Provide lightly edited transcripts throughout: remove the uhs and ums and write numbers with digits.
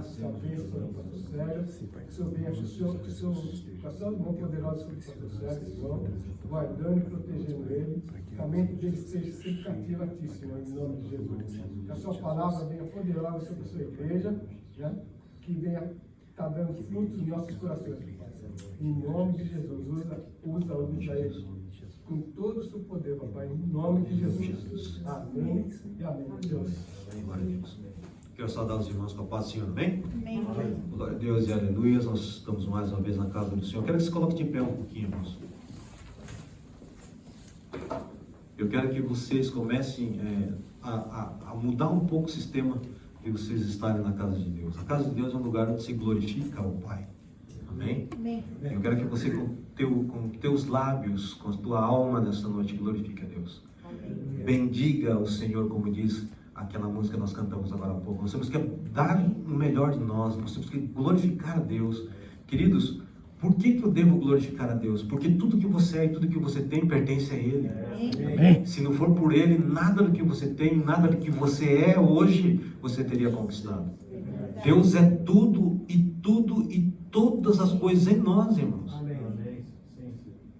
sua bênção sobre o pastor Sérgio, que o Senhor venha com a sua mão poderosa sobre o pastor Sérgio, Senhor, guardando e protegendo ele, que a mente dele seja sempre cativa a ti, Senhor, em nome de Jesus. Que a sua palavra venha poderosa sobre a sua igreja, né? Que venha estar dando frutos nos nossos corações, Pai. Em nome de Jesus, usa ele com todo o seu poder, papai, em nome de Jesus. Amém e amém. Deus. Glória a Deus. Quero saudar os irmãos com a paz do Senhor, amém? Amém. Glória a Deus e aleluia. Nós estamos mais uma vez na casa do Senhor. Quero que você coloque de pé um pouquinho, irmãos. Eu quero que vocês comecem a mudar um pouco o sistema de vocês estarem na casa de Deus. A casa de Deus é um lugar onde se glorifica o Pai. Amém? Amém. Eu quero que você com teus lábios, com a tua alma nessa noite, glorifique a Deus. Amém. Bendiga o Senhor, como diz aquela música que nós cantamos agora há pouco. Nós temos que dar o melhor de nós, nós temos que glorificar a Deus. Queridos, por que eu devo glorificar a Deus? Porque tudo que você é e tudo que você tem pertence a Ele. Amém. Se não for por Ele, nada do que você tem, nada do que você é hoje, você teria conquistado. Deus é tudo e todas as coisas em nós, irmãos.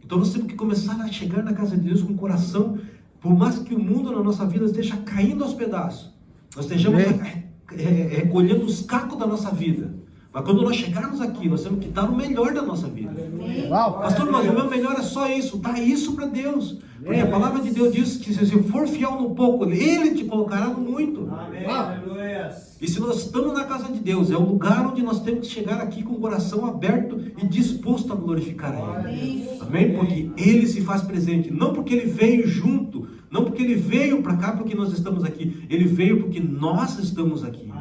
Então nós temos que começar a chegar na casa de Deus com o coração, por mais que o mundo na nossa vida esteja caindo aos pedaços, nós estejamos recolhendo os cacos da nossa vida, mas quando nós chegarmos aqui, nós temos que dar o melhor da nossa vida. Pastor, mas o meu melhor é só isso. Dá isso para Deus, porque a palavra de Deus diz que se for fiel no pouco, Ele te colocará no muito. E se nós estamos na casa de Deus, é o lugar onde nós temos que chegar aqui com o coração aberto e disposto a glorificar a Ele. Amém? Porque Ele se faz presente, não porque Ele veio junto, não porque Ele veio para cá porque nós estamos aqui, Ele veio porque nós estamos aqui.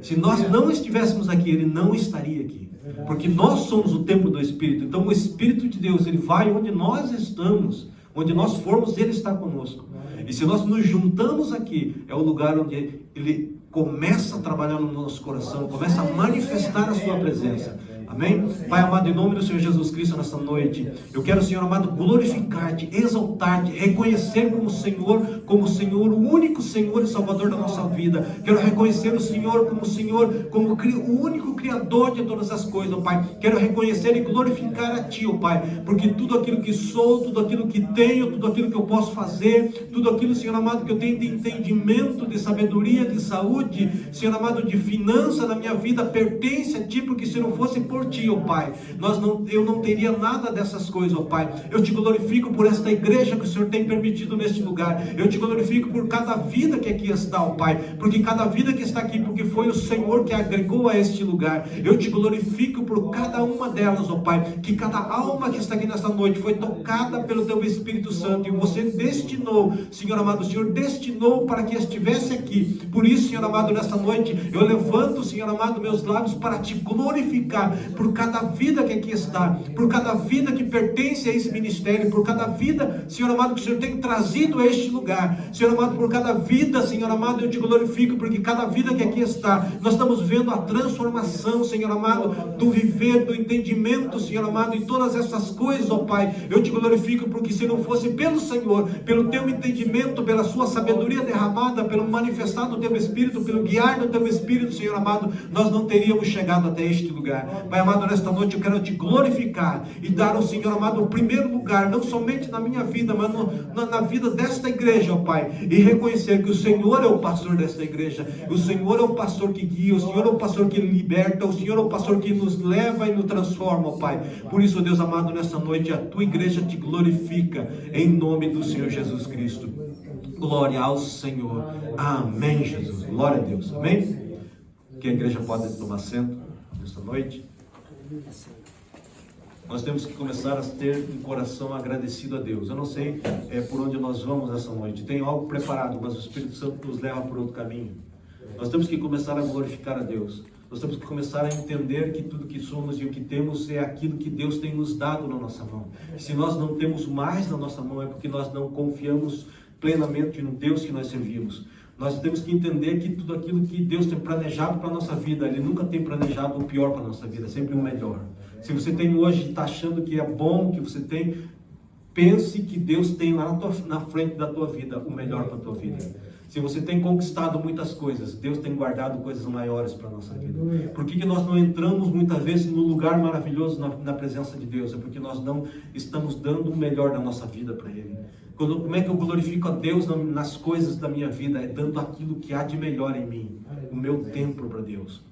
Se nós não estivéssemos aqui, Ele não estaria aqui, porque nós somos o templo do Espírito. Então o Espírito de Deus, Ele vai onde nós estamos, onde nós formos, Ele está conosco. E se nós nos juntamos aqui, é o lugar onde Ele começa a trabalhar no nosso coração, começa a manifestar a sua presença. Amém? Pai amado, em nome do Senhor Jesus Cristo, nessa noite, eu quero, Senhor amado, glorificar-te, exaltar-te, reconhecer como Senhor, o único Senhor e Salvador da nossa vida. Quero reconhecer o Senhor, como o único Criador de todas as coisas, ó Pai. Quero reconhecer e glorificar a Ti, ó Pai, porque tudo aquilo que sou, tudo aquilo que tenho, tudo aquilo que eu posso fazer, tudo aquilo, Senhor amado, que eu tenho de entendimento, de sabedoria, de saúde, Senhor amado, de finança na minha vida, pertence a Ti, porque se não fosse por Ti, ó Pai, eu não teria nada dessas coisas, ó Pai. Eu Te glorifico por esta igreja que o Senhor tem permitido neste lugar. Eu Te glorifico por cada vida que aqui está, ó Pai, porque cada vida que está aqui, porque foi o Senhor que agregou a este lugar. Eu Te glorifico por cada uma delas, ó Pai, que cada alma que está aqui nesta noite foi tocada pelo Teu Espírito Santo, e Você destinou, Senhor amado, o Senhor destinou para que estivesse aqui. Por isso, Senhor amado, nesta noite, eu levanto, Senhor amado, meus lábios para Te glorificar por cada vida que aqui está, por cada vida que pertence a esse ministério, por cada vida, Senhor amado, que o Senhor tem trazido a este lugar. Senhor amado, por cada vida, Senhor amado, eu Te glorifico, porque cada vida que aqui está, nós estamos vendo a transformação, Senhor amado, do viver, do entendimento, Senhor amado, em todas essas coisas, ó Pai. Eu Te glorifico, porque se não fosse pelo Senhor, pelo Teu entendimento, pela Sua sabedoria derramada, pelo manifestar do Teu Espírito, pelo guiar do Teu Espírito, Senhor amado, nós não teríamos chegado até este lugar. Pai amado, nesta noite eu quero Te glorificar e dar ao Senhor amado o primeiro lugar, não somente na minha vida, mas na vida desta igreja, ó Pai, e reconhecer que o Senhor é o pastor desta igreja, o Senhor é o pastor que guia, o Senhor é o pastor que liberta, o Senhor é o pastor que nos leva e nos transforma, ó Pai. Por isso, Deus amado, nesta noite a Tua igreja Te glorifica, em nome do Senhor Jesus Cristo. Glória ao Senhor. Amém, Jesus. Glória a Deus. Amém? Que a igreja pode tomar assento nesta noite. Nós temos que começar a ter um coração agradecido a Deus. Eu não sei por onde nós vamos essa noite. Tem algo preparado, mas o Espírito Santo nos leva por outro caminho. Nós temos que começar a glorificar a Deus. Nós temos que começar a entender que tudo que somos e o que temos é aquilo que Deus tem nos dado na nossa mão. Se nós não temos mais na nossa mão, é porque nós não confiamos plenamente no Deus que nós servimos. Nós temos que entender que tudo aquilo que Deus tem planejado para a nossa vida, Ele nunca tem planejado o pior para a nossa vida, sempre o melhor. Se você tem hoje e está achando que é bom o que você tem, pense que Deus tem lá na frente da tua vida o melhor para a tua vida. Se você tem conquistado muitas coisas, Deus tem guardado coisas maiores para a nossa vida. Por que nós não entramos muitas vezes no lugar maravilhoso na presença de Deus? É porque nós não estamos dando o melhor da nossa vida para Ele. Como é que eu glorifico a Deus nas coisas da minha vida? É dando aquilo que há de melhor em mim, o meu tempo para Deus.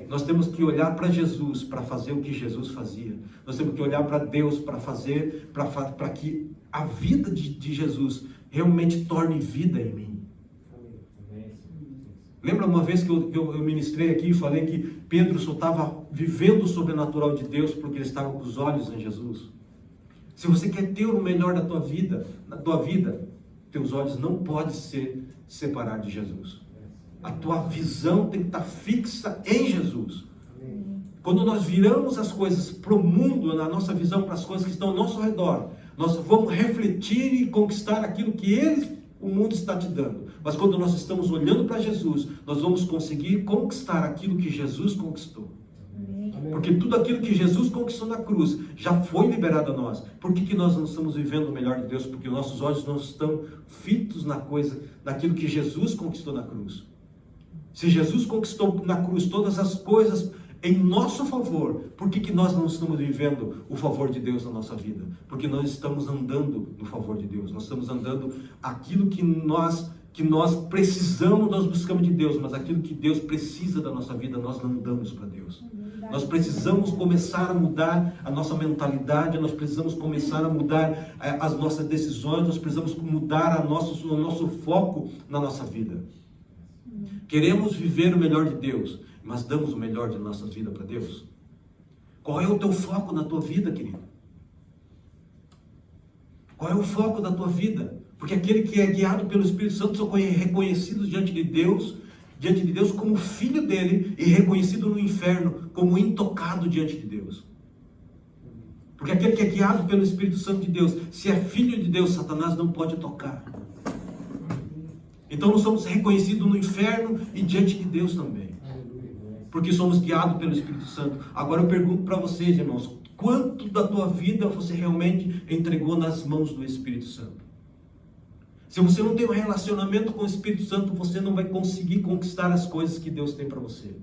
Nós temos que olhar para Jesus para fazer o que Jesus fazia. Nós temos que olhar para Deus para fazer, para que a vida de Jesus realmente torne vida em mim. Lembra uma vez que eu ministrei aqui e falei que Pedro só estava vivendo o sobrenatural de Deus porque ele estava com os olhos em Jesus? Se você quer ter o melhor da tua vida, teus olhos não podem se separar de Jesus. A tua visão tem que estar fixa em Jesus. Quando nós viramos as coisas para o mundo, na nossa visão para as coisas que estão ao nosso redor, nós vamos refletir e conquistar aquilo que o mundo está te dando. Mas quando nós estamos olhando para Jesus, nós vamos conseguir conquistar aquilo que Jesus conquistou. Porque tudo aquilo que Jesus conquistou na cruz já foi liberado a nós. Por que nós não estamos vivendo o melhor de Deus? Porque nossos olhos não estão fitos naquilo que Jesus conquistou na cruz. Se Jesus conquistou na cruz todas as coisas em nosso favor, por que nós não estamos vivendo o favor de Deus na nossa vida? Porque nós estamos andando no favor de Deus. Nós estamos andando aquilo que nós precisamos, nós buscamos de Deus, mas aquilo que Deus precisa da nossa vida, nós não damos para Deus. Nós precisamos começar a mudar a nossa mentalidade, nós precisamos começar a mudar as nossas decisões, nós precisamos mudar o nosso foco na nossa vida. Queremos viver o melhor de Deus, mas damos o melhor de nossa vida para Deus? Qual é o teu foco na tua vida, querido? Qual é o foco da tua vida? Porque aquele que é guiado pelo Espírito Santo só é reconhecido diante de Deus como filho dele e reconhecido no inferno como intocado diante de Deus. Porque aquele que é guiado pelo Espírito Santo de Deus, se é filho de Deus, Satanás não pode tocar. Então nós somos reconhecidos no inferno e diante de Deus também. Porque somos guiados pelo Espírito Santo. Agora eu pergunto para vocês, irmãos, quanto da tua vida você realmente entregou nas mãos do Espírito Santo? Se você não tem um relacionamento com o Espírito Santo, você não vai conseguir conquistar as coisas que Deus tem para você.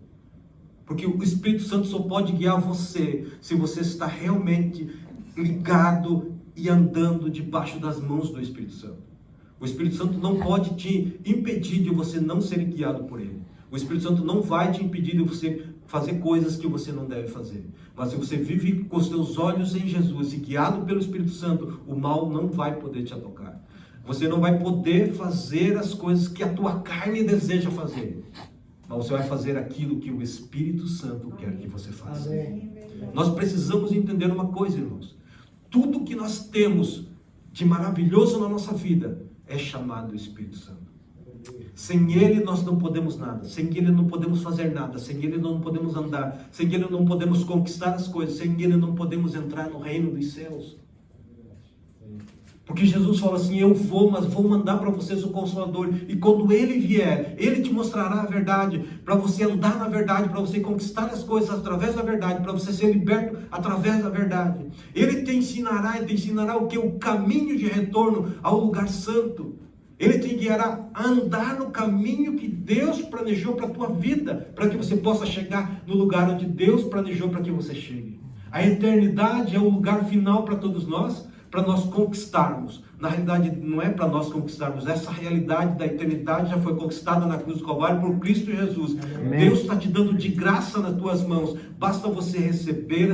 Porque o Espírito Santo só pode guiar você se você está realmente ligado e andando debaixo das mãos do Espírito Santo. O Espírito Santo não pode te impedir de você não ser guiado por Ele. O Espírito Santo não vai te impedir de você fazer coisas que você não deve fazer. Mas se você vive com os seus olhos em Jesus e guiado pelo Espírito Santo, o mal não vai poder te tocar. Você não vai poder fazer as coisas que a tua carne deseja fazer. Mas você vai fazer aquilo que o Espírito Santo quer que você faça. Amém. Nós precisamos entender uma coisa, irmãos. Tudo que nós temos de maravilhoso na nossa vida é chamado Espírito Santo. Sem Ele nós não podemos nada, sem Ele não podemos fazer nada, sem Ele não podemos andar, sem Ele não podemos conquistar as coisas, sem Ele não podemos entrar no reino dos céus. Porque Jesus fala assim, eu vou, mas vou mandar para vocês o Consolador, e quando Ele vier, Ele te mostrará a verdade, para você andar na verdade, para você conquistar as coisas através da verdade, para você ser liberto através da verdade. Ele te ensinará o que? O caminho de retorno ao lugar santo. Ele te guiará a andar no caminho que Deus planejou para a tua vida, para que você possa chegar no lugar onde Deus planejou para que você chegue. A eternidade é o lugar final para todos nós, para nós conquistarmos. Na realidade, não é para nós conquistarmos. Essa realidade da eternidade já foi conquistada na cruz do Calvário por Cristo Jesus. Amém. Deus está te dando de graça nas tuas mãos. Basta você receber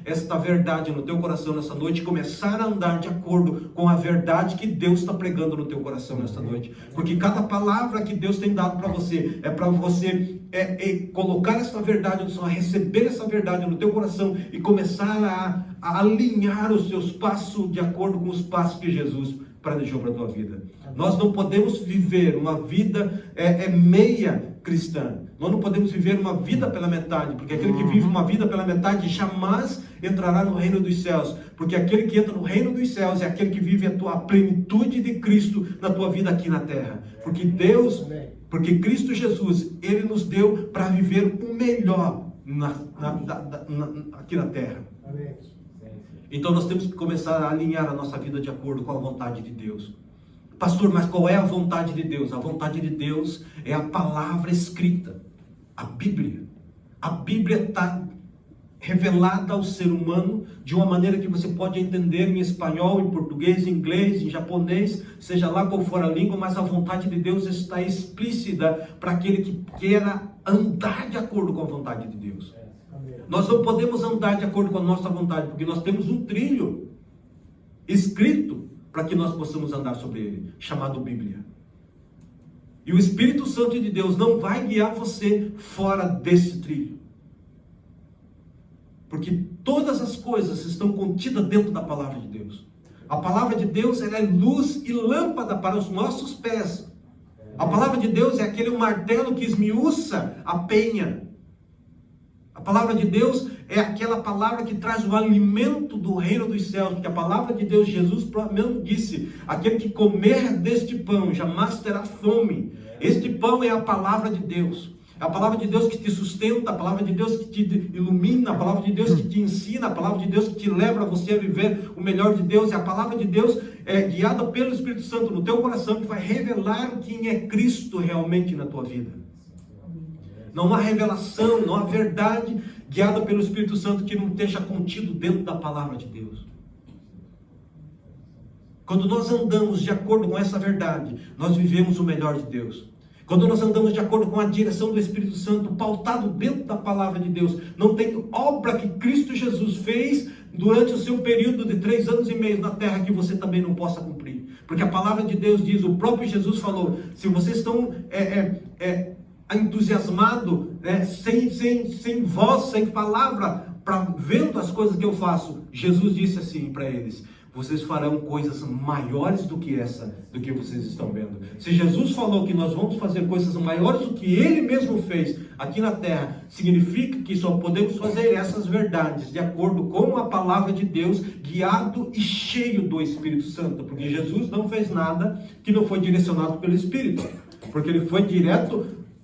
esta verdade no teu coração nessa noite e começar a andar de acordo com a verdade que Deus está pregando no teu coração nessa noite. Porque cada palavra que Deus tem dado para você é para você colocar essa verdade no seu, receber essa verdade no teu coração e começar a alinhar os seus passos de acordo com os passos que Jesus planejou para a tua vida. Nós não podemos viver uma vida meia cristã. Nós não podemos viver uma vida pela metade, porque aquele que vive uma vida pela metade jamais entrará no reino dos céus, porque aquele que entra no reino dos céus é aquele que vive a plenitude de Cristo na tua vida aqui na terra. Porque Cristo Jesus, Ele nos deu para viver o melhor aqui na terra. Então nós temos que começar a alinhar a nossa vida de acordo com a vontade de Deus. Pastor, mas qual é a vontade de Deus? A vontade de Deus é a palavra escrita, a Bíblia. A Bíblia está revelada ao ser humano de uma maneira que você pode entender em espanhol, em português, em inglês, em japonês, seja lá qual for a língua, mas a vontade de Deus está explícita para aquele que queira andar de acordo com a vontade de Deus. Nós não podemos andar de acordo com a nossa vontade, porque nós temos um trilho escrito para que nós possamos andar sobre ele, chamado Bíblia. E o Espírito Santo de Deus não vai guiar você fora desse trilho. Porque todas as coisas estão contidas dentro da palavra de Deus. A palavra de Deus, ela é luz e lâmpada para os nossos pés. A palavra de Deus é aquele martelo que esmiuça a penha. A palavra de Deus é aquela palavra que traz o alimento do reino dos céus. Porque a palavra de Deus, Jesus mesmo disse: aquele que comer deste pão jamais terá fome. Este pão é a palavra de Deus. É a palavra de Deus que te sustenta, a palavra de Deus que te ilumina, a palavra de Deus que te ensina, a palavra de Deus que te leva a você a viver o melhor de Deus. É a palavra de Deus guiada pelo Espírito Santo no teu coração, que vai revelar quem é Cristo realmente na tua vida. Não há revelação, não há verdade guiada pelo Espírito Santo que não esteja contido dentro da palavra de Deus. Quando nós andamos de acordo com essa verdade, nós vivemos o melhor de Deus. Quando nós andamos de acordo com a direção do Espírito Santo, pautado dentro da palavra de Deus, não tem obra que Cristo Jesus fez durante o seu período de 3 anos e meio na terra que você também não possa cumprir. Porque a palavra de Deus diz, o próprio Jesus falou, se vocês estão entusiasmados, sem voz, sem palavra, vendo as coisas que eu faço, Jesus disse assim para eles: vocês farão coisas maiores do que vocês estão vendo. Se Jesus falou que nós vamos fazer coisas maiores do que Ele mesmo fez aqui na terra, significa que só podemos fazer essas verdades de acordo com a palavra de Deus, guiado e cheio do Espírito Santo. Porque Jesus não fez nada que não foi direcionado pelo Espírito. Porque Ele foi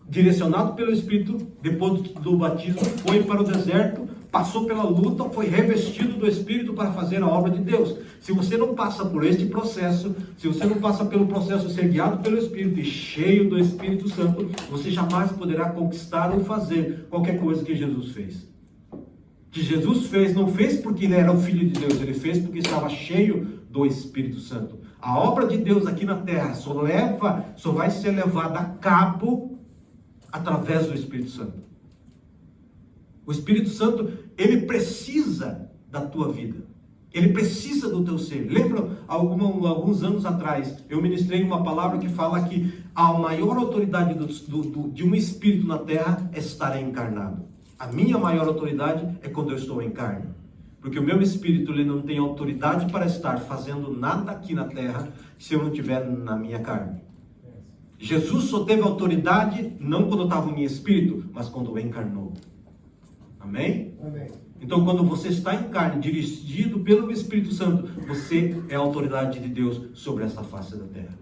direcionado pelo Espírito, depois do batismo, foi para o deserto, passou pela luta, foi revestido do Espírito para fazer a obra de Deus. Se você não passa por este processo, se você não passa pelo processo de ser guiado pelo Espírito e cheio do Espírito Santo, você jamais poderá conquistar ou fazer qualquer coisa que Jesus fez. Que Jesus fez, não fez porque Ele era o Filho de Deus, Ele fez porque estava cheio do Espírito Santo. A obra de Deus aqui na terra só vai ser levada a cabo através do Espírito Santo. O Espírito Santo, ele precisa da tua vida. Ele precisa do teu ser. Lembra, alguns anos atrás, eu ministrei uma palavra que fala que a maior autoridade de um espírito na terra é estar encarnado. A minha maior autoridade é quando eu estou em carne. Porque o meu espírito, ele não tem autoridade para estar fazendo nada aqui na terra se eu não estiver na minha carne. Jesus só teve autoridade não quando estava em espírito, mas quando encarnou. Amém? Amém. Então, quando você está em carne, dirigido pelo Espírito Santo, você é a autoridade de Deus sobre essa face da terra.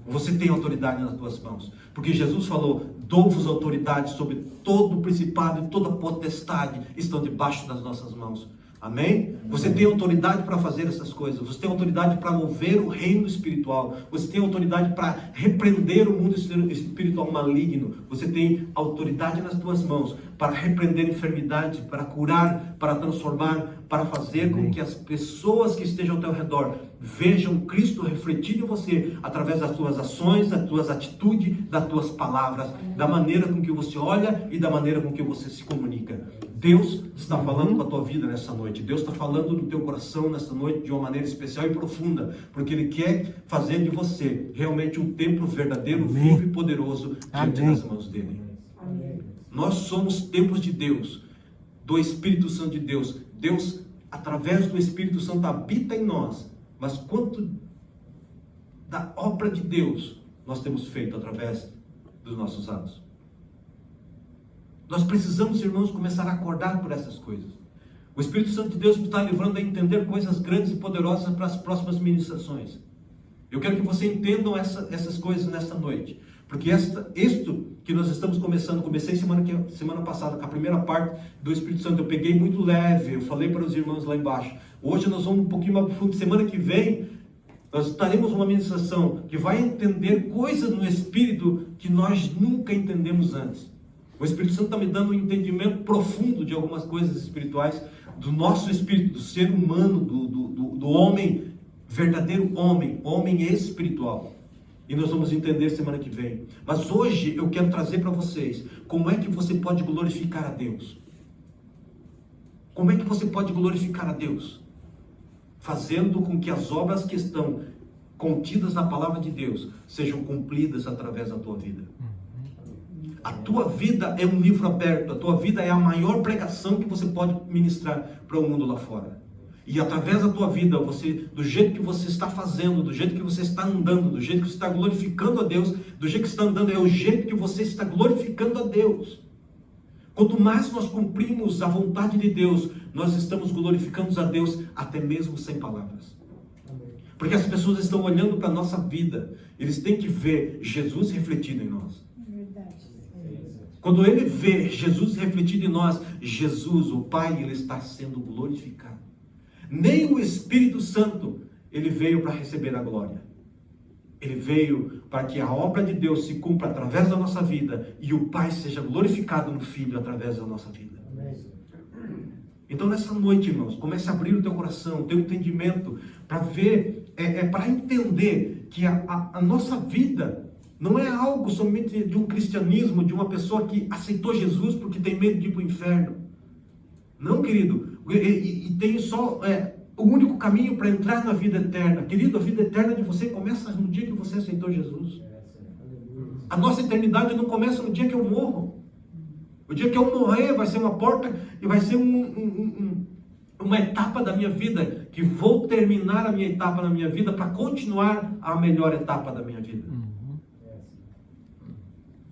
Você tem autoridade nas tuas mãos. Porque Jesus falou: dou-vos autoridade sobre todo o principado e toda potestade estão debaixo das nossas mãos. Amém? Você tem autoridade para fazer essas coisas. Você tem autoridade para mover o reino espiritual. Você tem autoridade para repreender o mundo espiritual maligno. Você tem autoridade nas tuas mãos para repreender enfermidade, para curar, para transformar, para fazer com que as pessoas que estejam ao teu redor vejam Cristo refletido em você através das tuas ações, das tuas atitudes, das tuas palavras, da maneira com que você olha e da maneira com que você se comunica. Deus está falando com a tua vida nessa noite. Deus está falando no teu coração nessa noite de uma maneira especial e profunda, porque Ele quer fazer de você realmente um templo verdadeiro, vivo e poderoso diante das mãos dEle. Amém. Nós somos templos de Deus, do Espírito Santo de Deus. Deus, através do Espírito Santo, habita em nós. Mas quanto da obra de Deus nós temos feito através dos nossos atos? Nós precisamos, irmãos, começar a acordar por essas coisas. O Espírito Santo de Deus está levando a entender coisas grandes e poderosas para as próximas ministrações. Eu quero que você entendam essas coisas nesta noite. Porque isto que nós estamos começando, comecei semana passada com a primeira parte do Espírito Santo, eu peguei muito leve, eu falei para os irmãos lá embaixo. Hoje nós vamos um pouquinho mais profundo, semana que vem Nós estaremos numa ministração que vai entender coisas no Espírito que nós nunca entendemos antes. O Espírito Santo está me dando um entendimento profundo de algumas coisas espirituais, do nosso espírito, do ser humano, do homem, verdadeiro homem espiritual. E nós vamos entender semana que vem. Mas hoje eu quero trazer para vocês como é que você pode glorificar a Deus. Como é que você pode glorificar a Deus? Fazendo com que as obras que estão contidas na palavra de Deus sejam cumpridas através da tua vida. A tua vida é um livro aberto, a tua vida é a maior pregação que você pode ministrar para o mundo lá fora. E através da tua vida, você, do jeito que você está fazendo, do jeito que você está andando, do jeito que você está glorificando a Deus, do jeito que você está andando, é o jeito que você está glorificando a Deus. Quanto mais nós cumprimos a vontade de Deus, nós estamos glorificando a Deus até mesmo sem palavras. Porque as pessoas estão olhando para a nossa vida, eles têm que ver Jesus refletido em nós. Quando ele vê Jesus refletido em nós, Jesus, o Pai, ele está sendo glorificado. Nem o Espírito Santo, ele veio para receber a glória. Ele veio para que a obra de Deus se cumpra através da nossa vida e o Pai seja glorificado no Filho através da nossa vida. Então nessa noite, irmãos, comece a abrir o teu coração, o teu entendimento, para ver, para entender que a nossa vida não é algo somente de um cristianismo, de uma pessoa que aceitou Jesus porque tem medo de ir para o inferno. Não, querido. E tem só o único caminho para entrar na vida eterna. Querido, a vida eterna de você começa no dia que você aceitou Jesus. A nossa eternidade não começa no dia que eu morro. O dia que eu morrer vai ser uma porta e vai ser uma etapa da minha vida, que vou terminar a minha etapa na minha vida para continuar a melhor etapa da minha vida.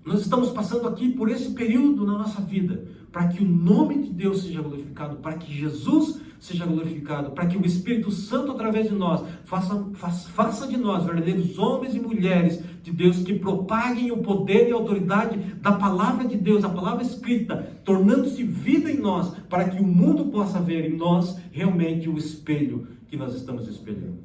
Nós estamos passando aqui por esse período na nossa vida, para que o nome de Deus seja glorificado, para que Jesus seja glorificado, para que o Espírito Santo através de nós faça de nós verdadeiros homens e mulheres de Deus, que propaguem o poder e a autoridade da palavra de Deus, a palavra escrita, tornando-se vida em nós, para que o mundo possa ver em nós realmente o espelho que nós estamos espelhando.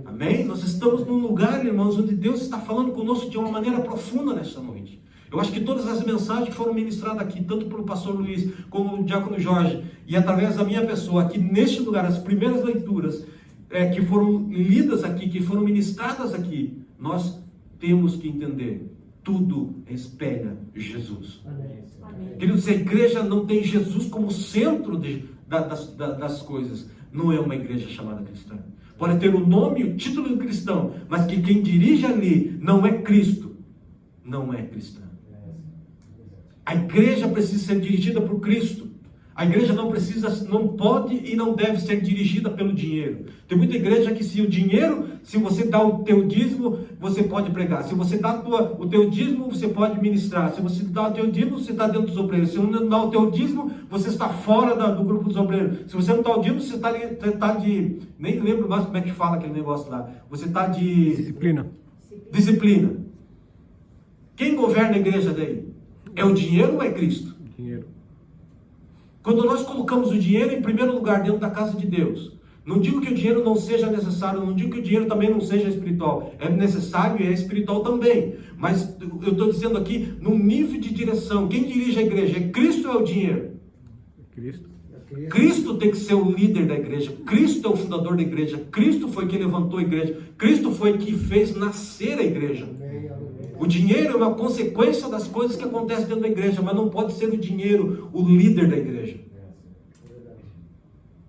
Amém? Nós estamos num lugar, irmãos, onde Deus está falando conosco de uma maneira profunda nesta noite. Eu acho que todas as mensagens que foram ministradas aqui, tanto pelo pastor Luiz, como o diácono Jorge, e através da minha pessoa, aqui neste lugar, as primeiras leituras que foram lidas aqui, que foram ministradas aqui, nós temos que entender, tudo espelha Jesus. Amém. Queridos, a igreja não tem Jesus como centro das coisas, não é uma igreja chamada cristã. Pode ter o nome e o título de cristão, mas que quem dirige ali não é Cristo, não é cristã. A igreja precisa ser dirigida por Cristo. A igreja não pode e não deve ser dirigida pelo dinheiro. Tem muita igreja que se você dá o teu dízimo, você pode pregar. Se você dá o teu dízimo, você pode ministrar. Se você dá o teu dízimo, você está dentro dos obreiros. Se você não dá o teu dízimo, você está fora do grupo dos obreiros. Se você não dá o dízimo, você está de... Nem lembro mais como é que fala aquele negócio lá. Você está de... Disciplina. Quem governa a igreja daí? É o dinheiro ou é Cristo? Dinheiro. Quando nós colocamos o dinheiro em primeiro lugar dentro da casa de Deus, não digo que o dinheiro não seja necessário, não digo que o dinheiro também não seja espiritual, é necessário e é espiritual também, mas eu estou dizendo aqui, num nível de direção, quem dirige a igreja, é Cristo ou é o dinheiro? Cristo. Cristo tem que ser o líder da igreja, Cristo é o fundador da igreja, Cristo foi quem levantou a igreja, Cristo foi quem fez nascer a igreja. O dinheiro é uma consequência das coisas que acontecem dentro da igreja, mas não pode ser o dinheiro o líder da igreja.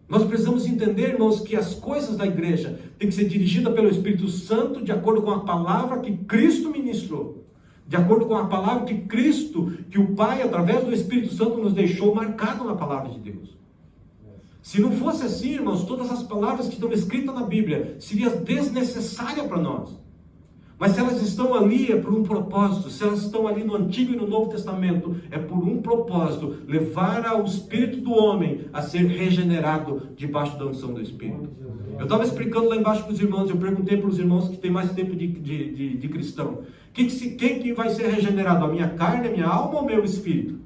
Nós precisamos entender, irmãos, que as coisas da igreja têm que ser dirigidas pelo Espírito Santo, de acordo com a palavra que Cristo ministrou. De acordo com a palavra que o Pai, através do Espírito Santo, nos deixou marcado na palavra de Deus. Se não fosse assim, irmãos, todas as palavras que estão escritas na Bíblia seriam desnecessárias para nós. Mas se elas estão ali é por um propósito, se elas estão ali no Antigo e no Novo Testamento, é por um propósito, levar ao espírito do homem a ser regenerado debaixo da unção do Espírito. Eu estava explicando lá embaixo para os irmãos, eu perguntei para os irmãos que têm mais tempo de cristão, quem que vai ser regenerado? A minha carne, a minha alma ou o meu espírito?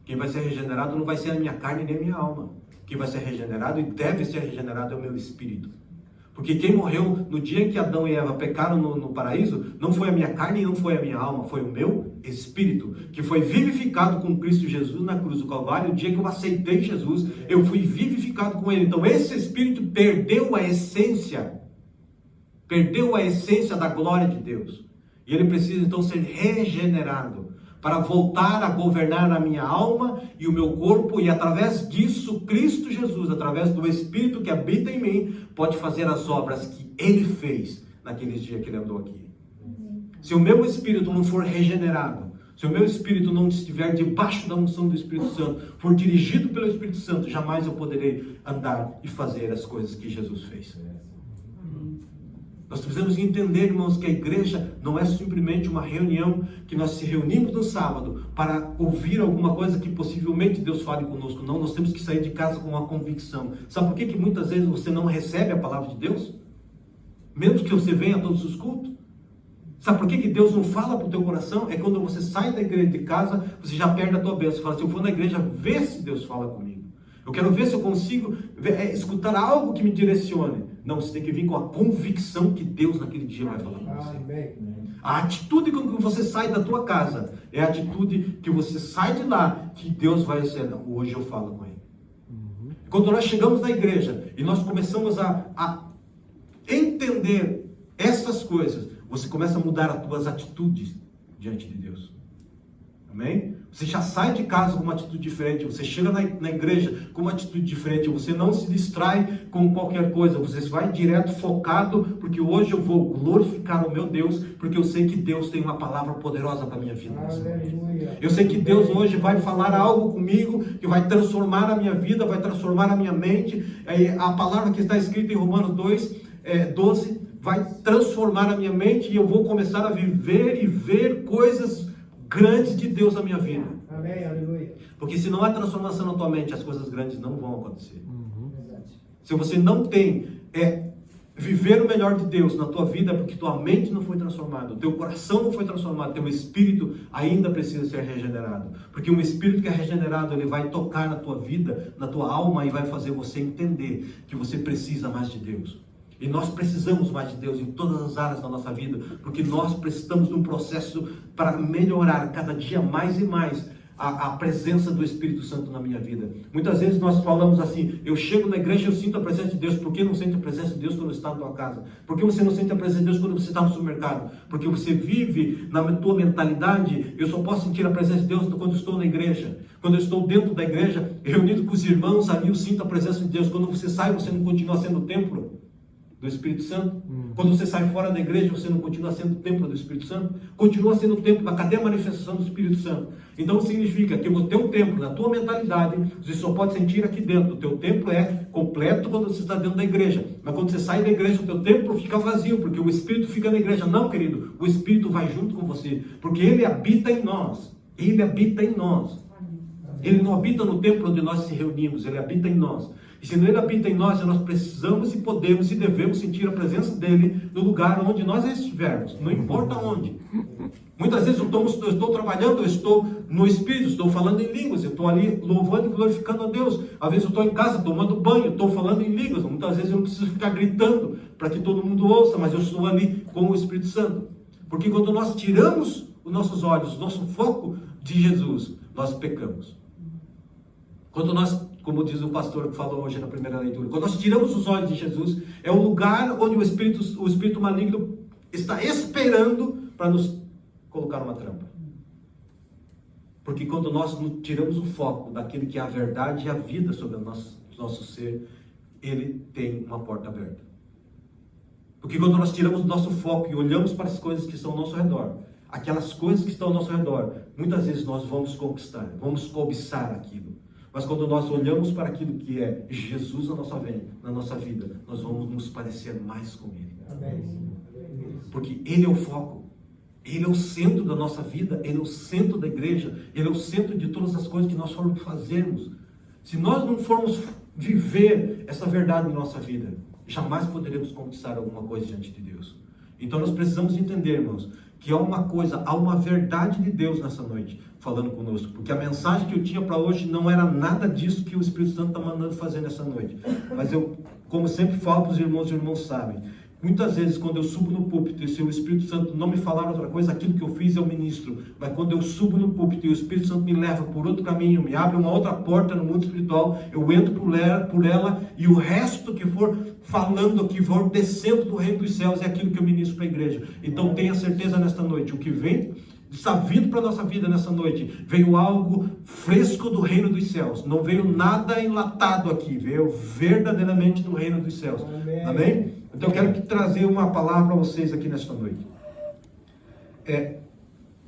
Quem vai ser regenerado não vai ser a minha carne nem a minha alma. Quem vai ser regenerado e deve ser regenerado é o meu espírito. Porque quem morreu no dia em que Adão e Eva pecaram no paraíso, não foi a minha carne e não foi a minha alma, foi o meu espírito, que foi vivificado com Cristo Jesus na cruz do Calvário. O dia que eu aceitei Jesus, eu fui vivificado com Ele. Então esse espírito perdeu a essência da glória de Deus. E ele precisa então ser regenerado, para voltar a governar a minha alma e o meu corpo, e através disso, Cristo Jesus, através do Espírito que habita em mim, pode fazer as obras que Ele fez naqueles dias que Ele andou aqui. Se o meu espírito não for regenerado, se o meu espírito não estiver debaixo da unção do Espírito Santo, for dirigido pelo Espírito Santo, jamais eu poderei andar e fazer as coisas que Jesus fez. Nós precisamos entender, irmãos, que a igreja não é simplesmente uma reunião que nós se reunimos no sábado para ouvir alguma coisa que possivelmente Deus fale conosco. Não, nós temos que sair de casa com uma convicção. Sabe por que muitas vezes você não recebe a palavra de Deus? Mesmo que você venha a todos os cultos? Sabe por que Deus não fala para o teu coração? É quando você sai da igreja de casa, você já perde a tua bênção. Você fala assim, eu vou na igreja ver se Deus fala comigo. Eu quero ver se eu consigo escutar algo que me direcione. Não, você tem que vir com a convicção que Deus naquele dia vai falar com você. A atitude com que você sai da tua casa é a atitude que você sai de lá, que Deus vai dizer, não, hoje eu falo com Ele. Quando nós chegamos na igreja e nós começamos a entender essas coisas, você começa a mudar as tuas atitudes diante de Deus. Amém? Você já sai de casa com uma atitude diferente, você chega na igreja com uma atitude diferente, você não se distrai com qualquer coisa, você vai direto focado, porque hoje eu vou glorificar o meu Deus, porque eu sei que Deus tem uma palavra poderosa para a minha vida. Eu sei que Deus hoje vai falar algo comigo, que vai transformar a minha vida, vai transformar a minha mente. A palavra que está escrita em Romanos 2:12 vai transformar a minha mente e eu vou começar a viver e ver coisas grandes de Deus na minha vida. Amém, aleluia. Porque se não há transformação na tua mente, as coisas grandes não vão acontecer. Se você não tem viver o melhor de Deus na tua vida, é porque tua mente não foi transformada, o teu coração não foi transformado, teu espírito ainda precisa ser regenerado. Porque um espírito que é regenerado, ele vai tocar na tua vida, na tua alma, e vai fazer você entender que você precisa mais de Deus. E nós precisamos mais de Deus em todas as áreas da nossa vida, porque nós precisamos de um processo para melhorar cada dia mais e mais a presença do Espírito Santo na minha vida. Muitas vezes nós falamos assim, eu chego na igreja e eu sinto a presença de Deus. Por que não sente a presença de Deus quando está na tua casa? Por que você não sente a presença de Deus quando você está no supermercado? Porque você vive na tua mentalidade, eu só posso sentir a presença de Deus quando eu estou na igreja. Quando eu estou dentro da igreja, reunido com os irmãos, ali eu sinto a presença de Deus. Quando você sai, você não continua sendo o templo do Espírito Santo. Quando você sai fora da igreja, você não continua sendo o templo do Espírito Santo, continua sendo o templo. Cadê a manifestação do Espírito Santo? Então significa que o teu templo, na tua mentalidade, você só pode sentir aqui dentro. O teu templo é completo quando você está dentro da igreja, mas quando você sai da igreja, o teu templo fica vazio, porque o Espírito fica na igreja. Não, querido, o Espírito vai junto com você, porque Ele habita em nós. Ele habita em nós. Ele não habita no templo onde nós se reunimos, Ele habita em nós. E se Ele habita em nós, nós precisamos e podemos e devemos sentir a presença dEle no lugar onde nós estivermos, não importa onde. Muitas vezes eu estou trabalhando, eu estou no Espírito, estou falando em línguas, eu estou ali louvando e glorificando a Deus. Às vezes eu estou em casa tomando banho, estou falando em línguas. Muitas vezes eu não preciso ficar gritando para que todo mundo ouça, mas eu estou ali com o Espírito Santo. Porque quando nós tiramos os nossos olhos, o nosso foco de Jesus, nós pecamos. Quando nós, como diz o pastor que falou hoje na primeira leitura, quando nós tiramos os olhos de Jesus, é o lugar onde o espírito maligno está esperando para nos colocar uma trampa. Porque quando nós tiramos o foco daquilo que é a verdade e a vida sobre o nosso ser, ele tem uma porta aberta. Porque quando nós tiramos o nosso foco e olhamos para as coisas que estão ao nosso redor, aquelas coisas que estão ao nosso redor, muitas vezes nós vamos conquistar, vamos cobiçar aquilo. Mas quando nós olhamos para aquilo que é Jesus na nossa vida, nós vamos nos parecer mais com Ele. Porque Ele é o foco. Ele é o centro da nossa vida, Ele é o centro da igreja, Ele é o centro de todas as coisas que nós formos fazermos. Se nós não formos viver essa verdade na nossa vida, jamais poderemos conquistar alguma coisa diante de Deus. Então nós precisamos entender, irmãos, que há uma coisa, há uma verdade de Deus nessa noite falando conosco, porque a mensagem que eu tinha para hoje não era nada disso que o Espírito Santo está mandando fazer nessa noite. Mas eu, como sempre falo para os irmãos sabem, muitas vezes quando eu subo no púlpito e se o Espírito Santo não me falar outra coisa, aquilo que eu fiz eu ministro. Mas quando eu subo no púlpito e o Espírito Santo me leva por outro caminho, me abre uma outra porta no mundo espiritual, eu entro por ela e o resto que for falando, que for descendo do reino dos céus é aquilo que eu ministro para a igreja. Então tenha certeza nesta noite, o que vem está vindo para a nossa vida nessa noite, veio algo fresco do reino dos céus, não veio nada enlatado aqui, veio verdadeiramente do reino dos céus. Amém? Amém? Então eu quero trazer uma palavra para vocês aqui nesta noite.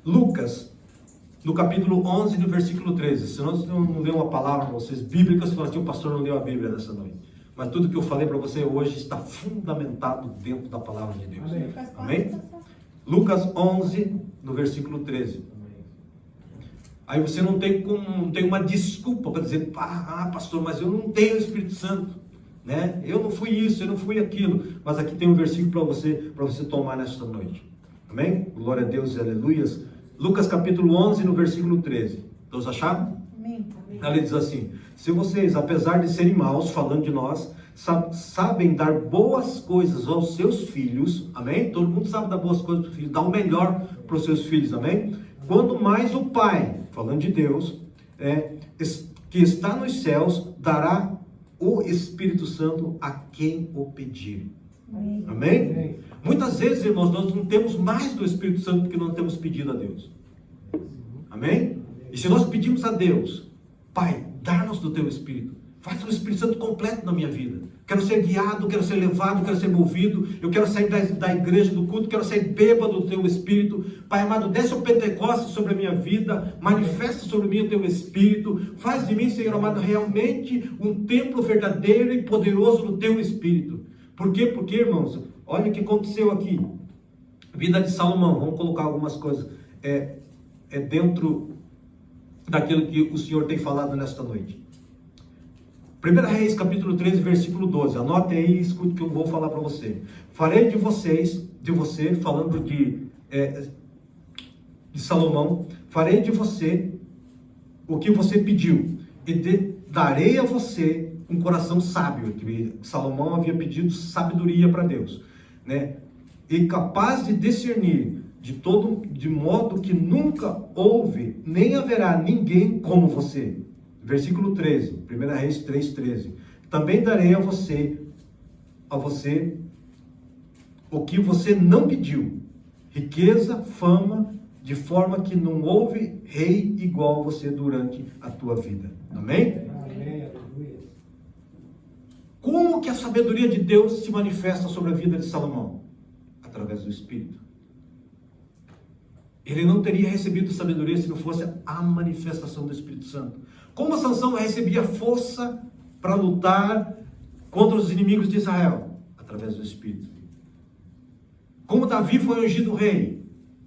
Lucas, no capítulo 11, no versículo 13. Se eu não ler uma palavra para vocês bíblica, você fala assim, o pastor não leu a Bíblia nessa noite. Mas tudo que eu falei para você hoje está fundamentado dentro da palavra de Deus. Amém? Amém? Lucas 11, no versículo 13. Aí você não tem uma desculpa para dizer, pastor, mas eu não tenho o Espírito Santo, né? Eu não fui isso, eu não fui aquilo. Mas aqui tem um versículo para você tomar nesta noite. Amém? Glória a Deus e aleluias. Lucas capítulo 11, no versículo 13. Todos acharam? Amém. Ele diz assim: se vocês, apesar de serem maus, falando de nós, sabem dar boas coisas aos seus filhos, amém? Todo mundo sabe dar boas coisas para os filhos, dar o melhor para os seus filhos, amém? Quando mais o Pai, falando de Deus, que está nos céus, dará o Espírito Santo a quem o pedir. Amém? Amém? Muitas vezes, irmãos, nós não temos mais do Espírito Santo do que não temos pedido a Deus. Amém? E se nós pedimos a Deus, Pai, dá-nos do teu Espírito. Faz o Espírito Santo completo na minha vida. Quero ser guiado, quero ser levado, quero ser movido. Eu quero sair da igreja, do culto, quero sair bêbado do teu Espírito. Pai amado, desce o Pentecostes sobre a minha vida. Manifesta sobre mim o teu Espírito. Faz de mim, Senhor amado, realmente um templo verdadeiro e poderoso no teu Espírito. Por quê? Porque, irmãos, olha o que aconteceu aqui. Vida de Salomão. Vamos colocar algumas coisas. Dentro daquilo que o Senhor tem falado nesta noite. 1 Reis, capítulo 13, versículo 12. Anote aí e escute o que eu vou falar para você. Farei de você, falando de Salomão, farei de você o que você pediu, e darei a você um coração sábio, que Salomão havia pedido sabedoria para Deus, né? E capaz de discernir de modo que nunca houve, nem haverá ninguém como você. Versículo 13, 1 Reis 3:13. Também darei a você o que você não pediu, riqueza, fama, de forma que não houve rei igual a você durante a tua vida. Amém? Amém. Como que a sabedoria de Deus se manifesta sobre a vida de Salomão? Através do Espírito. Ele não teria recebido sabedoria se não fosse a manifestação do Espírito Santo. Como Sansão recebia força para lutar contra os inimigos de Israel? Através do Espírito. Como Davi foi ungido rei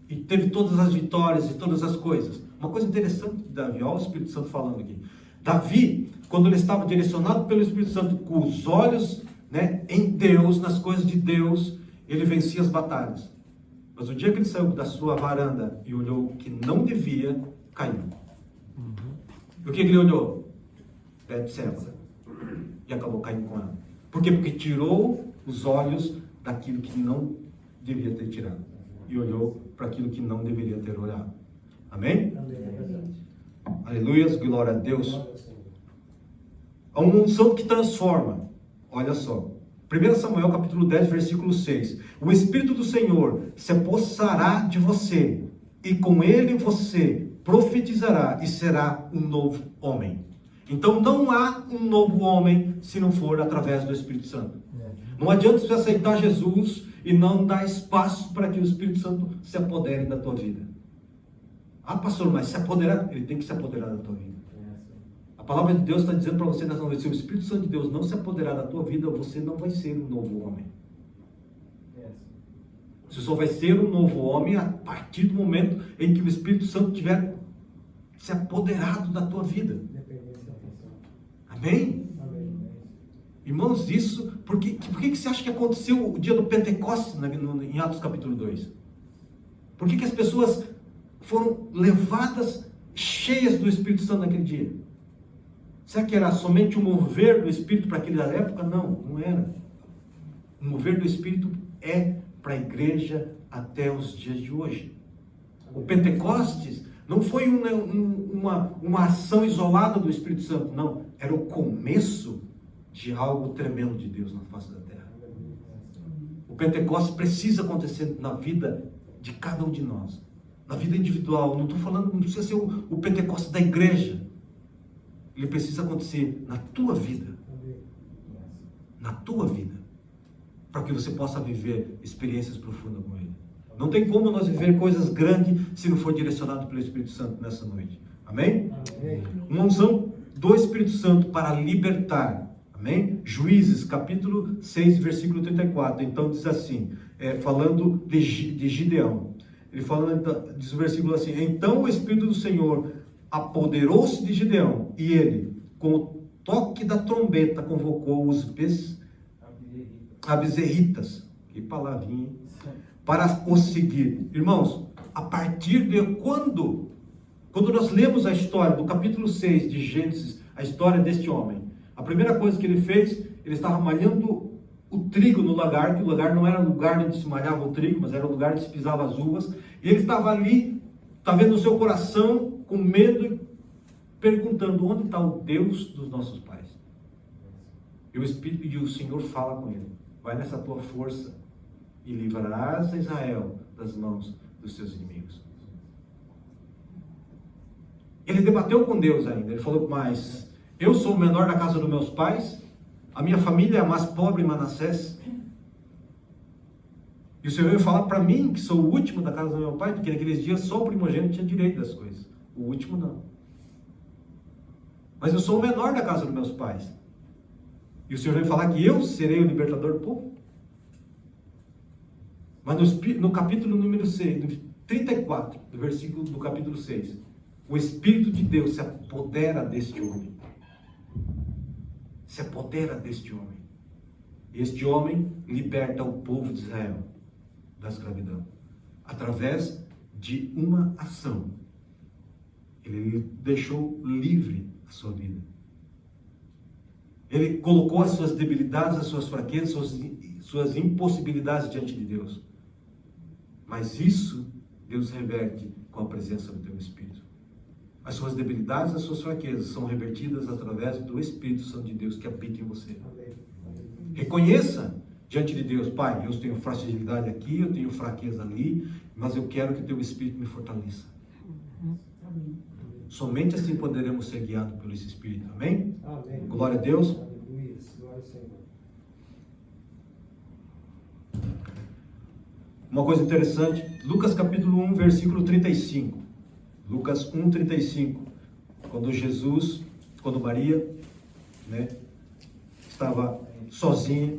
e teve todas as vitórias e todas as coisas. Uma coisa interessante de Davi, olha o Espírito Santo falando aqui. Davi, quando ele estava direcionado pelo Espírito Santo, com os olhos, né, em Deus, nas coisas de Deus, ele vencia as batalhas. Mas o dia que ele saiu da sua varanda e olhou o que não devia, caiu. O que ele olhou? Betseba. E acabou caindo com ela. Por quê? Porque tirou os olhos daquilo que não devia ter tirado. E olhou para aquilo que não deveria ter olhado. Amém? Amém. Aleluias, glória a Deus. A unção que transforma. Olha só. 1 Samuel capítulo 10, versículo 6. O Espírito do Senhor se apossará de você, e com ele você profetizará e será um novo homem. Então não há um novo homem se não for através do Espírito Santo. Não adianta você aceitar Jesus e não dar espaço para que o Espírito Santo se apodere da tua vida. Pastor, mas se apoderar, ele tem que se apoderar da tua vida. A palavra de Deus está dizendo para você nessa noite, se o Espírito Santo de Deus não se apoderar da tua vida, você não vai ser um novo homem. Você só vai ser um novo homem a partir do momento em que o Espírito Santo tiver se apoderado da tua vida. Amém? Irmãos, isso, por que você acha que aconteceu o dia do Pentecostes em Atos capítulo 2? Por que as pessoas foram levadas cheias do Espírito Santo naquele dia? Será que era somente o mover do Espírito para aquela época? Não, não era. O mover do Espírito é para a igreja até os dias de hoje. O Pentecostes não foi uma ação isolada do Espírito Santo, não. Era o começo de algo tremendo de Deus na face da terra. O Pentecostes precisa acontecer na vida de cada um de nós. Na vida individual. Não estou falando, não precisa ser o Pentecostes da igreja. Ele precisa acontecer na tua vida. Na tua vida. Para que você possa viver experiências profundas com Ele. Não tem como nós viver coisas grandes se não for direcionado pelo Espírito Santo nessa noite. Amém? Amém. Uma unção do Espírito Santo para libertar. Amém? Juízes, capítulo 6, versículo 34. Então diz assim, falando de Gideão. Ele falando, diz o versículo assim, então o Espírito do Senhor apoderou-se de Gideão, e ele, com o toque da trombeta, convocou os abizerritas, que palavrinha, para o seguir. Irmãos, a partir de quando nós lemos a história do capítulo 6 de Gênesis, a história deste homem, a primeira coisa que ele fez, ele estava malhando o trigo no lagar, que o lagar não era lugar onde se malhava o trigo, mas era o lugar onde se pisava as uvas, e ele estava ali, vendo no seu coração, com medo, perguntando, onde está o Deus dos nossos pais? E o Espírito e o Senhor fala com ele, vai nessa tua força, e livrarás a Israel das mãos dos seus inimigos. Ele debateu com Deus ainda, ele falou, mas eu sou o menor da casa dos meus pais, a minha família é a mais pobre em Manassés, e o Senhor veio falar para mim, que sou o último da casa do meu pai, porque naqueles dias só o primogênito tinha direito das coisas, o último não. Mas eu sou o menor da casa dos meus pais, e o Senhor veio falar que eu serei o libertador do povo. Mas no capítulo número 6, no 34, do versículo do capítulo 6, o Espírito de Deus se apodera deste homem. Se apodera deste homem. Este homem liberta o povo de Israel da escravidão. Através de uma ação. Ele deixou livre a sua vida. Ele colocou as suas debilidades, as suas fraquezas, suas impossibilidades diante de Deus. Mas isso Deus reverte com a presença do teu Espírito. As suas debilidades, as suas fraquezas são revertidas através do Espírito Santo de Deus que habita em você. Reconheça diante de Deus, Pai, eu tenho fragilidade aqui, eu tenho fraqueza ali, mas eu quero que teu Espírito me fortaleça. Somente assim poderemos ser guiados pelo esse Espírito. Amém? Amém. Glória a Deus. Aleluia. Glória ao Senhor. Uma coisa interessante, Lucas capítulo 1, versículo 35. Lucas 1, 35. Quando Maria, estava sozinha,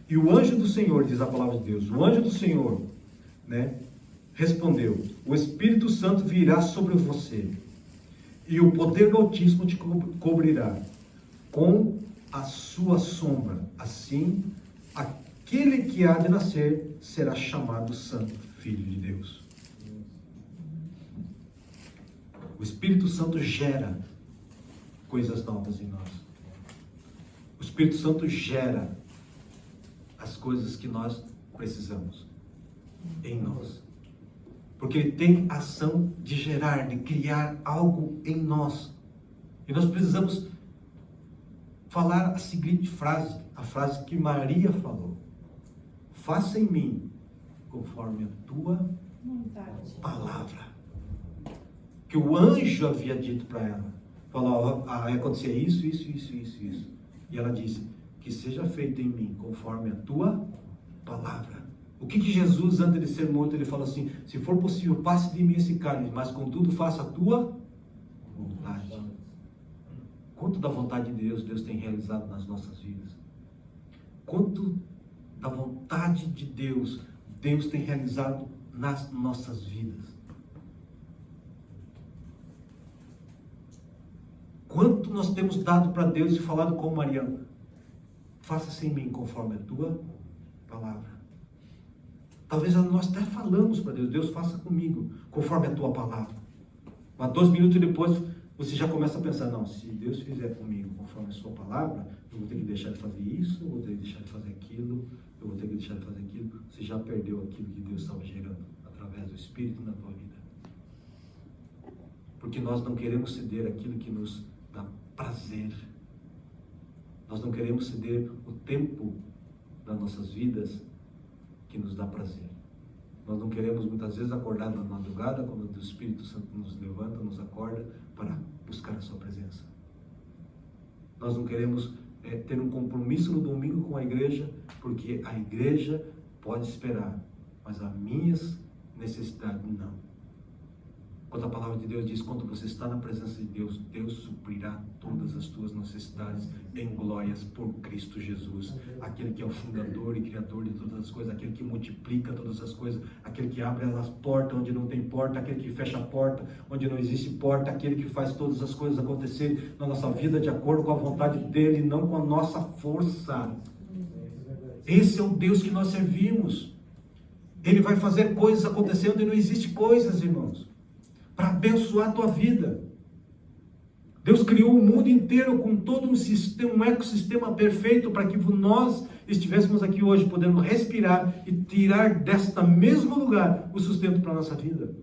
e o anjo do Senhor, diz a palavra de Deus, o anjo do Senhor, respondeu, o Espírito Santo virá sobre você, e o poder do Altíssimo te cobrirá com a sua sombra. Assim, aquele que há de nascer será chamado Santo Filho de Deus. O Espírito Santo gera coisas novas em nós. O Espírito Santo gera as coisas que nós precisamos em nós. Porque ele tem ação de gerar, de criar algo em nós. E nós precisamos falar a seguinte frase, a frase que Maria falou. Faça em mim conforme a tua palavra. Que o anjo havia dito para ela. Falou, vai acontecer isso. E ela disse, que seja feito em mim conforme a tua palavra. O que Jesus, antes de ser morto, ele falou assim, se for possível, passe de mim esse cálice, mas contudo faça a tua vontade. Quanto da vontade de Deus tem realizado nas nossas vidas? Quanto da vontade de Deus tem realizado nas nossas vidas? Quanto nós temos dado para Deus e falado com Maria, faça-se em mim conforme a tua palavra. Talvez nós até falamos para Deus, Deus faça comigo, conforme a tua palavra. Mas 2 minutos depois, você já começa a pensar, não, se Deus fizer comigo conforme a sua palavra, eu vou ter que deixar de fazer isso, eu vou ter que deixar de fazer aquilo, eu vou ter que deixar de fazer aquilo. Você já perdeu aquilo que Deus estava gerando através do Espírito na tua vida. Porque nós não queremos ceder aquilo que nos dá prazer. Nós não queremos ceder o tempo das nossas vidas que nos dá prazer. Nós não queremos muitas vezes acordar na madrugada, quando o Espírito Santo nos levanta, nos acorda para buscar a sua presença. Nós não queremos ter um compromisso no domingo com a igreja, porque a igreja pode esperar, mas as minhas necessidades não. Quando a palavra de Deus diz, quando você está na presença de Deus, Deus suprirá todas as tuas necessidades em glórias por Cristo Jesus. Aquele que é o fundador e criador de todas as coisas, aquele que multiplica todas as coisas, aquele que abre as portas onde não tem porta, aquele que fecha a porta onde não existe porta, aquele que faz todas as coisas acontecerem na nossa vida de acordo com a vontade dele, não com a nossa força. Esse é o Deus que nós servimos. Ele vai fazer coisas acontecer onde não existe coisas, irmãos, para abençoar a tua vida. Deus criou o mundo inteiro com todo um sistema, um ecossistema perfeito para que nós estivéssemos aqui hoje, podendo respirar e tirar desta mesmo lugar o sustento para a nossa vida.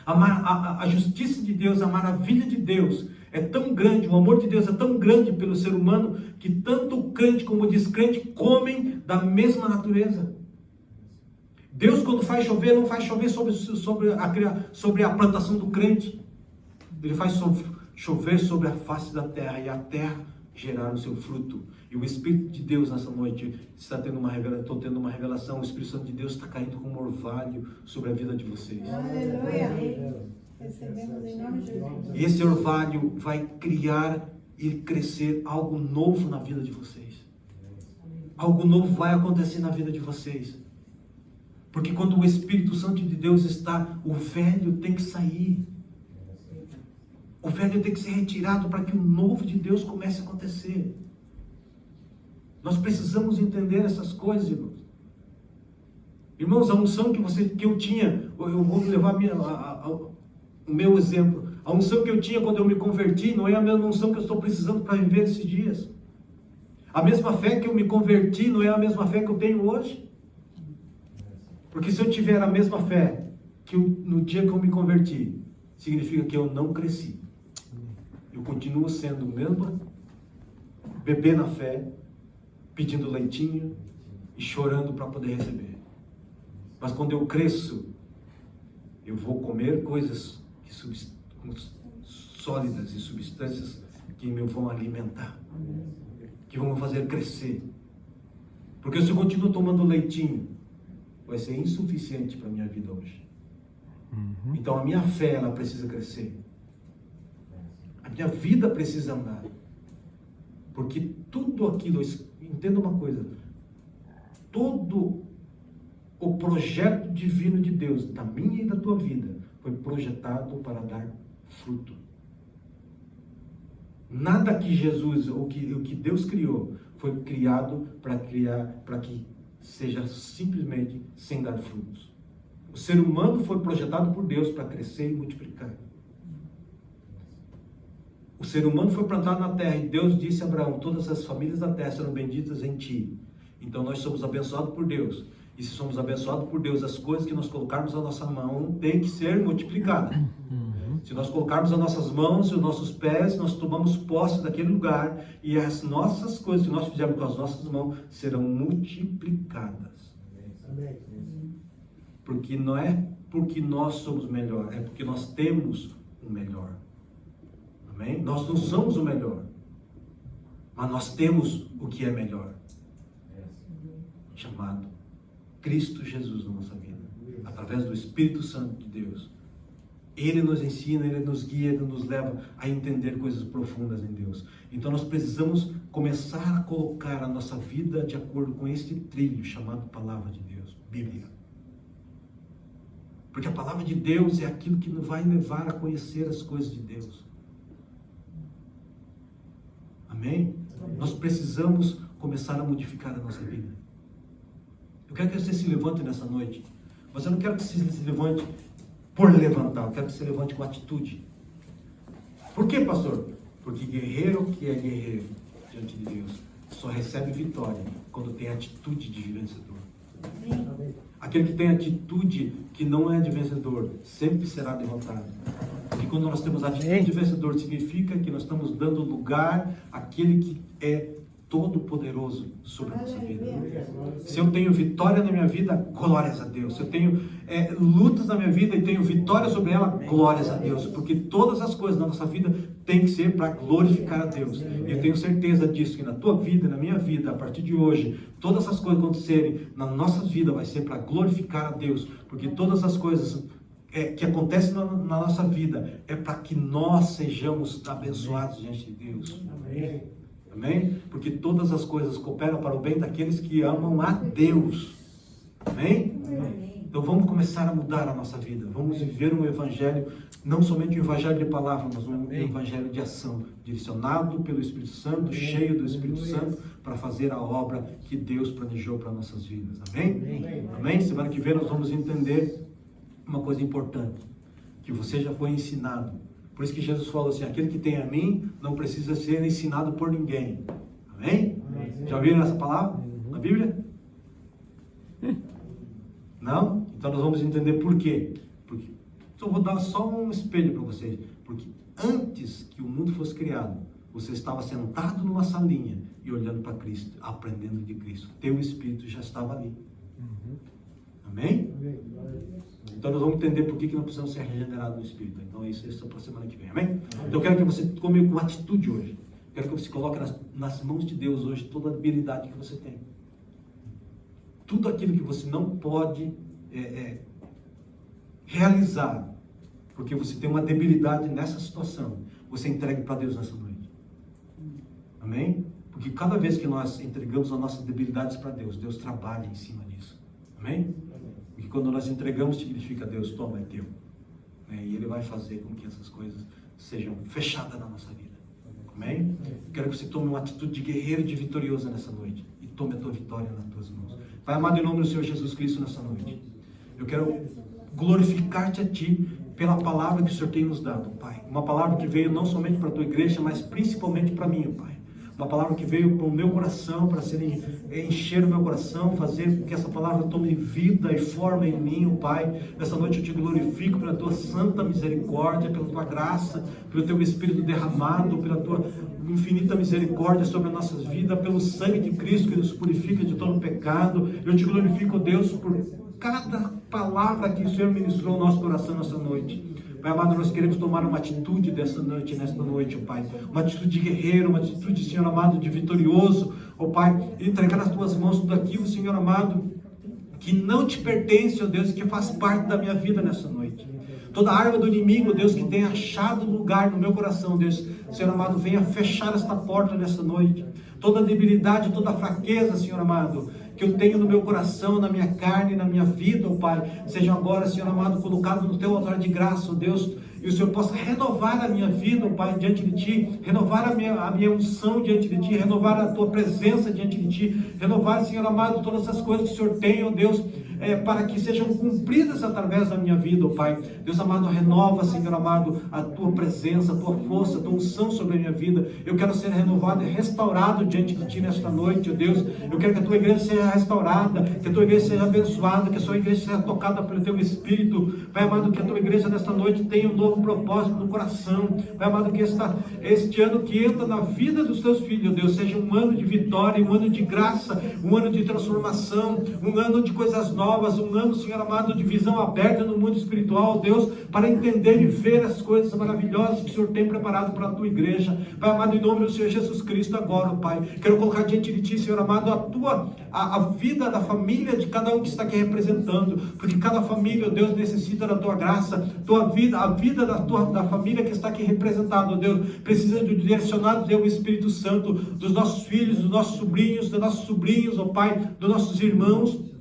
A justiça de Deus, a maravilha de Deus é tão grande, o amor de Deus é tão grande pelo ser humano, que tanto o crente como o descrente comem da mesma natureza. Deus, quando faz chover, não faz chover sobre a plantação do crente. Ele faz chover sobre a face da terra, e a terra gerar o seu fruto. E o Espírito de Deus nessa noite está tendo uma revelação, estou tendo uma revelação, o Espírito Santo de Deus está caindo como um orvalho sobre a vida de vocês. Aleluia! Recebemos em nome de Jesus. E esse orvalho vai criar e crescer algo novo na vida de vocês. Algo novo vai acontecer na vida de vocês. Porque quando o Espírito Santo de Deus está, o velho tem que sair. O velho tem que ser retirado para que o novo de Deus comece a acontecer. Nós precisamos entender essas coisas, irmãos. Irmãos, a unção que eu tinha, eu vou levar o meu exemplo. A unção que eu tinha quando eu me converti não é a mesma unção que eu estou precisando para viver esses dias. A mesma fé que eu me converti não é a mesma fé que eu tenho hoje. Porque se eu tiver a mesma fé que no dia que eu me converti, significa que eu não cresci. Eu continuo sendo o mesmo bebê na fé, pedindo leitinho e chorando para poder receber. Mas quando eu cresço, eu vou comer coisas sólidas e substâncias que me vão alimentar, que vão me fazer crescer. Porque se eu continuo tomando leitinho, vai ser insuficiente para a minha vida hoje. Então a minha fé, ela precisa crescer. A minha vida precisa andar. Porque tudo aquilo, entenda uma coisa, todo o projeto divino de Deus, da minha e da tua vida, foi projetado para dar fruto. Nada que Jesus, ou que Deus criou, foi criado para que seja simplesmente sem dar frutos. O ser humano foi projetado por Deus para crescer e multiplicar. O ser humano foi plantado na terra e Deus disse a Abraão, todas as famílias da terra serão benditas em ti. Então nós somos abençoados por Deus. E se somos abençoados por Deus, as coisas que nós colocarmos na nossa mão têm que ser multiplicadas. Se nós colocarmos as nossas mãos e os nossos pés, nós tomamos posse daquele lugar e as nossas coisas que nós fizermos com as nossas mãos serão multiplicadas. Porque não é porque nós somos melhor, é porque nós temos o melhor. Amém? Nós não somos o melhor, mas nós temos o que é melhor, chamado Cristo Jesus na nossa vida, através do Espírito Santo de Deus. Ele nos ensina, Ele nos guia, Ele nos leva a entender coisas profundas em Deus. Então nós precisamos começar a colocar a nossa vida de acordo com este trilho chamado Palavra de Deus, Bíblia. Porque a Palavra de Deus é aquilo que nos vai levar a conhecer as coisas de Deus. Amém? Nós precisamos começar a modificar a nossa vida. Eu quero que você se levante nessa noite. Mas eu não quero que você se levante por levantar. Eu quero que você levante com atitude. Por quê, pastor? Porque guerreiro que é guerreiro diante de Deus só recebe vitória quando tem atitude de vencedor. Aquele que tem atitude que não é de vencedor sempre será derrotado. Porque quando nós temos atitude de vencedor, significa que nós estamos dando lugar àquele que é todo poderoso sobre a nossa vida. Se eu tenho vitória na minha vida, glórias a Deus. Se eu tenho lutas na minha vida e tenho vitória sobre ela, glórias a Deus. Porque todas as coisas na nossa vida têm que ser para glorificar a Deus. E eu tenho certeza disso, que na tua vida, na minha vida, a partir de hoje, todas as coisas acontecerem na nossa vida vai ser para glorificar a Deus. Porque todas as coisas que acontecem na nossa vida é para que nós sejamos abençoados diante de Deus. Amém. Amém? Porque todas as coisas cooperam para o bem daqueles que amam a Deus. Amém? Amém. Então vamos começar a mudar a nossa vida. Vamos viver um evangelho, não somente um evangelho de palavra, mas um evangelho de ação, direcionado pelo Espírito Santo, cheio do Espírito Santo, para fazer a obra que Deus planejou para nossas vidas. Amém? Amém? Amém? Semana que vem nós vamos entender uma coisa importante, que você já foi ensinado. Por isso que Jesus falou assim, aquele que tem a mim não precisa ser ensinado por ninguém. Amém? Amém. Já ouviram essa palavra na Bíblia? Não? Então nós vamos entender por quê. Porque, então vou dar só um espelho para vocês. Porque antes que o mundo fosse criado, você estava sentado numa salinha e olhando para Cristo, aprendendo de Cristo. Teu Espírito já estava ali. Amém? Então nós vamos entender por que nós precisamos ser regenerados no Espírito. Então isso é para a semana que vem. Amém? Então eu quero que você tome com atitude hoje. Eu quero que você coloque nas mãos de Deus hoje toda a habilidade que você tem. Tudo aquilo que você não pode realizar, porque você tem uma debilidade nessa situação, você entregue para Deus nessa noite. Amém? Porque cada vez que nós entregamos as nossas debilidades para Deus, Deus trabalha em cima disso. Amém? Porque quando nós entregamos, significa Deus, toma, é teu. E Ele vai fazer com que essas coisas sejam fechadas na nossa vida. Amém? Quero que você tome uma atitude de guerreiro e de vitorioso nessa noite. E tome a tua vitória nas tuas mãos. Pai amado, em nome do Senhor Jesus Cristo nessa noite. Eu quero glorificar-te a Ti pela palavra que o Senhor tem nos dado, Pai. Uma palavra que veio não somente para a Tua igreja, mas principalmente para mim, Pai. Uma palavra que veio para o meu coração, para encher o meu coração, fazer com que essa palavra tome vida e forma em mim, Pai. Nessa noite eu te glorifico pela tua santa misericórdia, pela tua graça, pelo teu Espírito derramado, pela tua infinita misericórdia sobre as nossas vidas, pelo sangue de Cristo que nos purifica de todo pecado. Eu te glorifico, Deus, por cada palavra que o Senhor ministrou no nosso coração nessa noite. Pai amado, nós queremos tomar uma atitude nesta noite, ó Pai. Uma atitude de guerreiro, uma atitude, Senhor amado, de vitorioso, ó Pai. Entregar nas tuas mãos tudo aquilo, Senhor amado, que não te pertence, ó Deus, que faz parte da minha vida nessa noite. Toda arma do inimigo, Deus, que tenha achado lugar no meu coração, Deus, Senhor amado, venha fechar esta porta nessa noite. Toda debilidade, toda fraqueza, Senhor amado, que eu tenho no meu coração, na minha carne, na minha vida, ó Pai, seja agora, Senhor amado, colocado no teu altar de graça, ó Deus, e o Senhor possa renovar a minha vida, ó Pai, diante de Ti, renovar a minha unção diante de Ti, renovar a Tua presença diante de Ti, renovar, Senhor amado, todas essas coisas que o Senhor tem, ó Deus, para que sejam cumpridas através da minha vida, ó Pai. Deus amado, renova, Senhor amado, a Tua presença, a Tua força, a Tua unção sobre a minha vida. Eu quero ser renovado e restaurado diante de Ti nesta noite, ó Deus. Eu quero que a Tua igreja seja restaurada, que a Tua igreja seja abençoada, que a Sua igreja seja tocada pelo Teu Espírito. Pai amado, que a Tua igreja nesta noite tenha um novo propósito no coração. Pai amado, que este ano que entra na vida dos Teus filhos, ó Deus, seja um ano de vitória, um ano de graça, um ano de transformação, um ano de coisas novas, um ano, Senhor amado, de visão aberta no mundo espiritual, Deus, para entender e ver as coisas maravilhosas que o Senhor tem preparado para a Tua igreja. Pai amado, em nome do Senhor Jesus Cristo agora, Pai, quero colocar diante de Ti, Senhor amado, a vida da família de cada um que está aqui representando, porque cada família, Deus, necessita da Tua graça, Tua vida, a vida da família que está aqui representada, Deus, precisa do direcionado do Teu Espírito Santo, dos nossos filhos, dos nossos sobrinhos, ó Pai, dos nossos irmãos.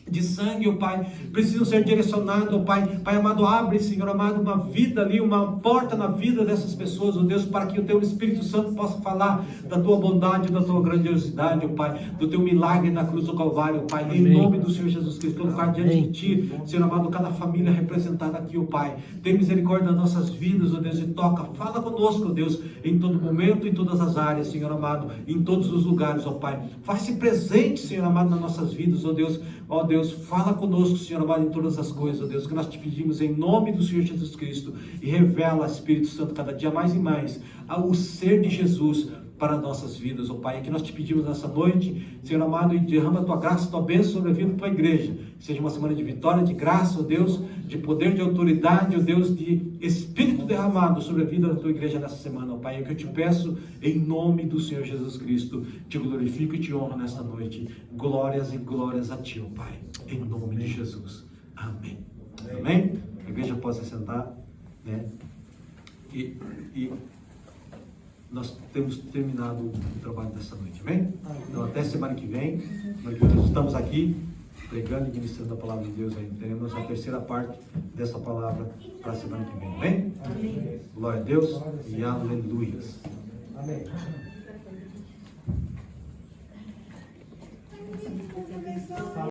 de sangue, ó Pai, precisam ser direcionados, ó Pai. Pai amado, abre, Senhor amado, uma vida ali, uma porta na vida dessas pessoas, ó Deus, para que o Teu Espírito Santo possa falar da Tua bondade, da Tua grandiosidade, ó Pai, do Teu milagre na cruz do Calvário, ó Pai, em nome do Senhor Jesus Cristo, colocar diante de Ti, Senhor amado, cada família representada aqui, ó Pai. Tem misericórdia das nossas vidas, ó Deus, e toca, fala conosco, ó Deus, em todo momento, em todas as áreas, Senhor amado, em todos os lugares, ó Pai. Faça-se presente, Senhor amado, nas nossas vidas, ó Deus. Ó Deus, fala conosco, Senhor amado, em todas as coisas, ó Deus, que nós te pedimos em nome do Senhor Jesus Cristo, e revela, Espírito Santo, cada dia mais e mais, o ser de Jesus para nossas vidas, ó Pai. É que nós te pedimos nessa noite, Senhor amado, e derrama a tua graça, a tua bênção sobre a vida da tua igreja. Que seja uma semana de vitória, de graça, ó Deus, de poder, de autoridade, ó Deus, de Espírito derramado sobre a vida da tua igreja nessa semana, ó Pai. É o que eu te peço em nome do Senhor Jesus Cristo. Te glorifico e te honro nesta noite. Glórias e glórias a ti, ó Pai. Em nome de Jesus. Amém. Amém? A igreja pode se sentar, né? E nós temos terminado o trabalho dessa noite, amém? Então até semana que vem, nós estamos aqui pregando e ministrando a palavra de Deus aí. Teremos a terceira parte dessa palavra para a semana que vem, amém? Amém. Glória a Deus e aleluias. Amém. Deus abençoe.